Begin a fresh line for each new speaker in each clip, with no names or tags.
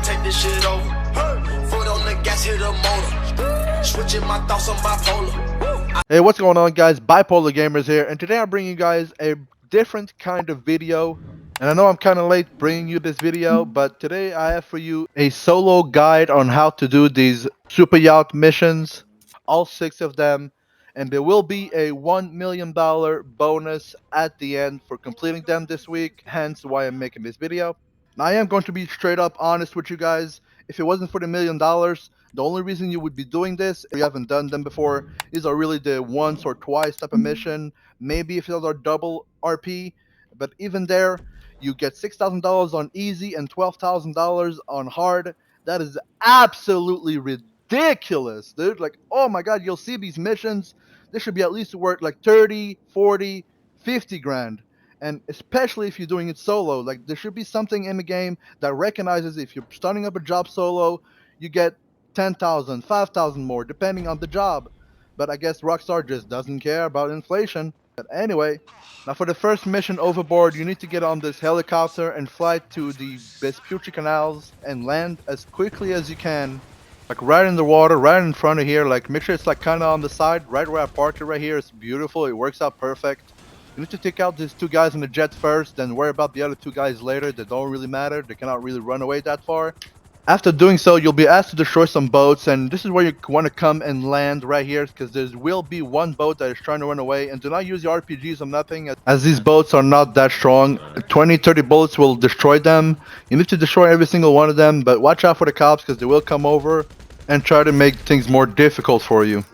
take this shit over. Foot on the gas, hit the motor. Switching my thoughts on bipolar.
Hey, what's going on, guys? Bipolar Gamers here, and today I'm bringing you guys a different kind of video. And I know I'm kind of late bringing you this video, but today I have for you a solo guide on how to do these super yacht missions, all 6 of them, and there will be a $1 million bonus at the end for completing them this week, hence why I'm making this video. Now, I am going to be straight up honest with you guys. If it wasn't for the $1 million, the only reason you would be doing this, if you haven't done them before, these are really the once or twice type of mission. Maybe if those are double RP, but even there, you get $6,000 on easy and $12,000 on hard. That is absolutely ridiculous, dude. Like, oh my god, you'll see these missions. This should be at least worth like 30, 40, 50 grand. And especially if you're doing it solo, like there should be something in the game that recognizes if you're starting up a job solo, you get 10,000, 5,000 more, depending on the job. But I guess Rockstar just doesn't care about inflation. But anyway, now for the first mission overboard, you need to get on this helicopter and fly to the Vespucci canals and land as quickly as you can. Like right in the water, right in front of here. Like make sure it's like kind of on the side, right where I parked it right here. It's beautiful. It works out perfect. You need to take out these 2 guys in the jet first, then worry about the other 2 guys later. They don't really matter. They cannot really run away that far. After doing so, you'll be asked to destroy some boats, and this is where you want to come and land right here, because there will be one boat that is trying to run away, and do not use your RPGs on nothing, as these boats are not that strong. 20-30 bullets will destroy them. You need to destroy every single one of them, but watch out for the cops, because they will come over and try to make things more difficult for you.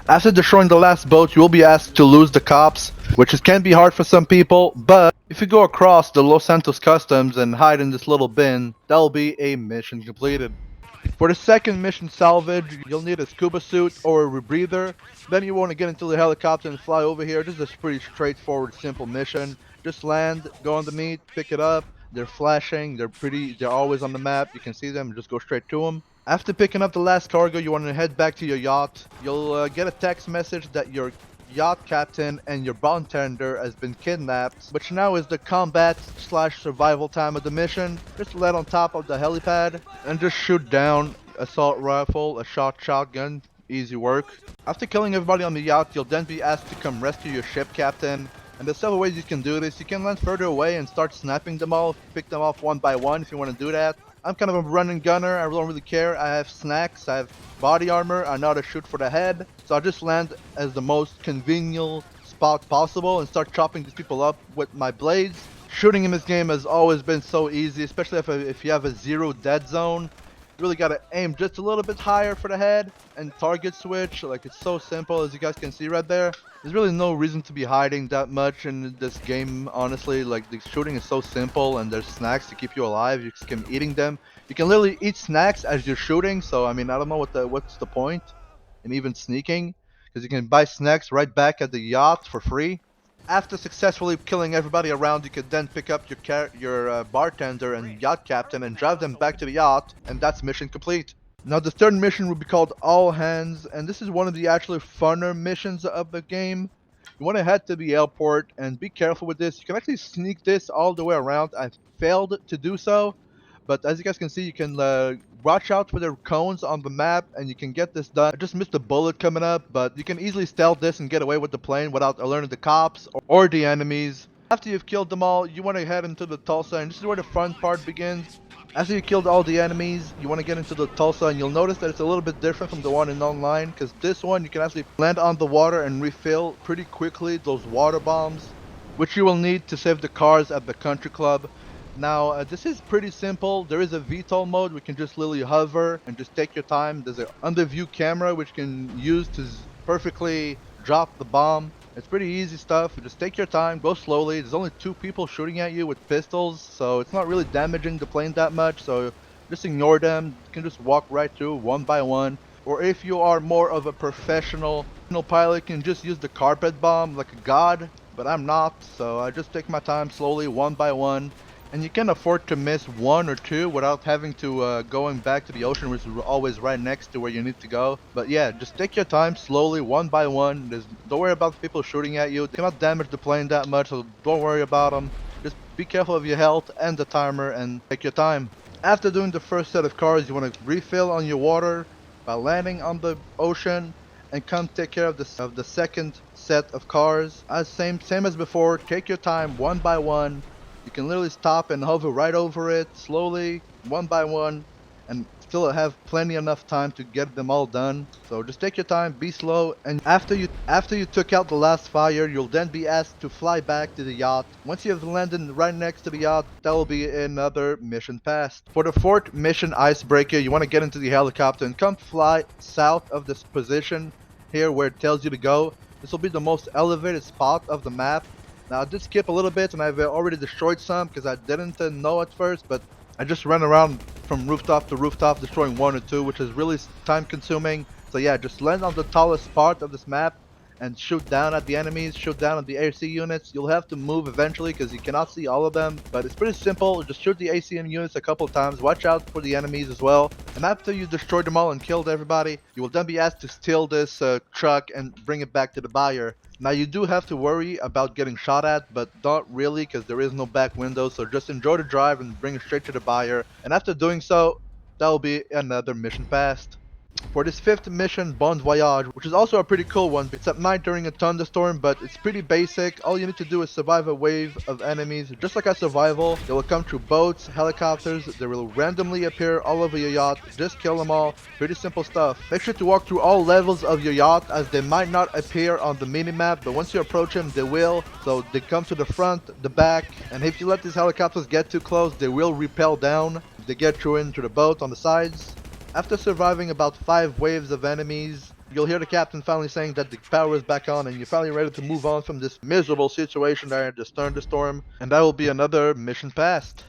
After destroying the last boat, you will be asked to lose the cops, which can be hard for some people, but if you go across the Los Santos customs and hide in this little bin, that'll be a mission completed. For the second mission salvage, you'll need a scuba suit or a rebreather. Then you want to get into the helicopter and fly over here. This is a pretty straightforward, simple mission. Just land, go on the meat, pick it up. They're flashing, they're always on the map. You can see them, just go straight to them. After picking up the last cargo, you want to head back to your yacht. You'll get a text message that your yacht captain and your bartender has been kidnapped, which now is the combat/survival time of the mission. Just land on top of the helipad and just shoot down assault rifle, a shotgun. Easy work. After killing everybody on the yacht, you'll then be asked to come rescue your ship captain. And there's several ways you can do this. You can land further away and start sniping them all, pick them off one by one if you want to do that. I'm kind of a run and gunner, I don't really care. I have snacks, I have body armor, I know how to shoot for the head. So I'll just land as the most convenient spot possible and start chopping these people up with my blades. Shooting in this game has always been so easy, especially if you have a 0 dead zone. You really gotta aim just a little bit higher for the head and target switch. Like, it's so simple, as you guys can see right there. There's really no reason to be hiding that much in this game, honestly. Like, the shooting is so simple, and there's snacks to keep you alive. You just keep eating them. You can literally eat snacks as you're shooting, so I mean, I don't know what's the point in even sneaking, because you can buy snacks right back at the yacht for free. After successfully killing everybody around, you can then pick up your bartender and yacht captain and drive them back to the yacht, and that's mission complete. Now the third mission will be called All Hands, and this is one of the actually funner missions of the game. You want to head to the airport, and be careful with this. You can actually sneak this all the way around. I failed to do so, but as you guys can see, you can watch out for the cones on the map, and you can get this done. I just missed a bullet coming up, but you can easily stealth this and get away with the plane without alerting the cops or the enemies. After you've killed them all, you want to head into the Tulsa, and this is where the fun part begins. After you killed all the enemies, you want to get into the Tulsa, and you'll notice that it's a little bit different from the one in online, because this one you can actually land on the water and refill pretty quickly those water bombs, which you will need to save the cars at the country club. Now, this is pretty simple. There is a VTOL mode. We can just literally hover and just take your time. There's an under view camera which can use to perfectly drop the bomb. It's pretty easy stuff. Just take your time, go slowly. There's only 2 people shooting at you with pistols, so it's not really damaging the plane that much, so just ignore them. You can just walk right through one by one. Or if you are more of a professional pilot, you can just use the carpet bomb like a god, but I'm not, so I just take my time slowly, one by one. And you can afford to miss 1 or 2 without having to going back to the ocean, which is always right next to where you need to go. But yeah, just take your time slowly, one by one. Don't worry about the people shooting at you. They cannot damage the plane that much, so don't worry about them. Just be careful of your health and the timer and take your time. After doing the first set of cars, you want to refill on your water by landing on the ocean and come take care of the second set of cars. As same as before, take your time one by one. You can literally stop and hover right over it slowly, one by one, and still have plenty enough time to get them all done. So just take your time, be slow, and after you took out the last fire, you'll then be asked to fly back to the yacht. Once you have landed right next to the yacht, that will be another mission passed. For the fourth mission, Icebreaker, you want to get into the helicopter and come fly south of this position here where it tells you to go. This will be the most elevated spot of the map. Now I did skip a little bit and I've already destroyed some because I didn't know at first, but I just ran around from rooftop to rooftop destroying one or two, which is really time consuming. So yeah, just land on the tallest part of this map and shoot down at the enemies, shoot down at the AC units. You'll have to move eventually because you cannot see all of them, but it's pretty simple. Just shoot the ACM units a couple times, watch out for the enemies as well. And after you destroyed them all and killed everybody, you will then be asked to steal this truck and bring it back to the buyer. Now you do have to worry about getting shot at, but not really because there is no back window, so just enjoy the drive and bring it straight to the buyer. And after doing so, that will be another mission passed. For this fifth mission, Bon Voyage, which is also a pretty cool one. It's at night during a thunderstorm, but it's pretty basic. All you need to do is survive a wave of enemies. Just like at survival, they will come through boats, helicopters, they will randomly appear all over your yacht. Just kill them all. Pretty simple stuff. Make sure to walk through all levels of your yacht as they might not appear on the minimap, but once you approach them, they will. So they come to the front, the back, and if you let these helicopters get too close, they will repel down. They get through into the boat on the sides. After surviving about 5 waves of enemies, you'll hear the captain finally saying that the power is back on and you're finally ready to move on from this miserable situation there at the thunderstorm, and that will be another mission passed.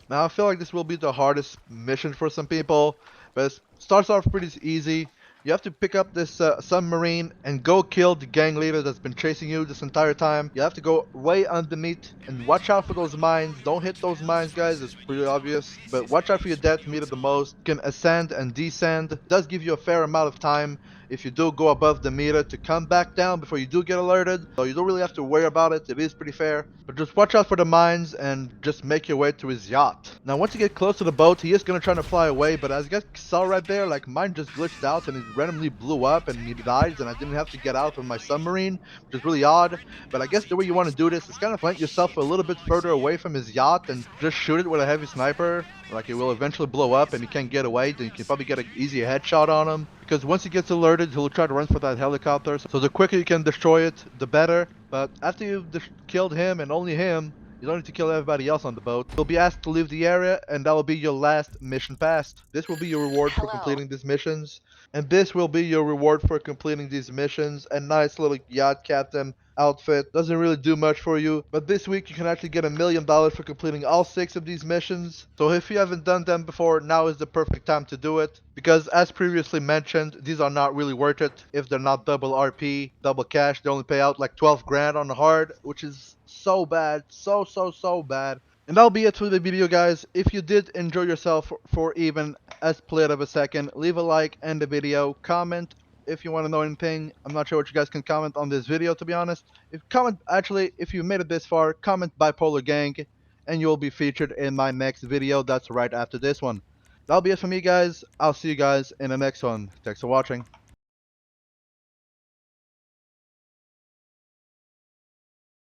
Now I feel like this will be the hardest mission for some people, but it starts off pretty easy. You have to pick up this submarine and go kill the gang leader that's been chasing you this entire time. You have to go way underneath and watch out for those mines. Don't hit those mines, guys. It's pretty obvious. But watch out for your death meter the most. You can ascend and descend. It does give you a fair amount of time if you do go above the meter to come back down before you do get alerted. So you don't really have to worry about it. It is pretty fair. But just watch out for the mines and just make your way to his yacht. Now once you get close to the boat, he is going to try to fly away. But as you guys saw right there, like mine just glitched out and it randomly blew up and he died. And I didn't have to get out of my submarine, which is really odd. But I guess the way you want to do this is kind of plant yourself a little bit further away from his yacht and just shoot it with a heavy sniper. Like it will eventually blow up and he can't get away. Then you can probably get an easy headshot on him. Because once he gets alerted, he'll try to run for that helicopter. So the quicker you can destroy it, the better. But after you've killed him and only him, you don't need to kill everybody else on the boat. You'll be asked to leave the area, and that will be your last mission passed. This will be your reward for completing these missions. And this will be your reward for completing these missions. A nice little yacht captain outfit. Doesn't really do much for you. But this week you can actually get $1 million for completing all 6 of these missions. So if you haven't done them before, now is the perfect time to do it. Because as previously mentioned, these are not really worth it if they're not double RP, double cash. They only pay out like 12 grand on the hard, which is so bad. So bad. And that'll be it for the video, guys. If you did enjoy yourself for even a split of a second, leave a like and the video. Comment if you want to know anything. I'm not sure what you guys can comment on this video, to be honest. If you made it this far, comment Bipolar Gang, and you'll be featured in my next video. That's right after this one. That'll be it for me, guys. I'll see you guys in the next one. Thanks for watching.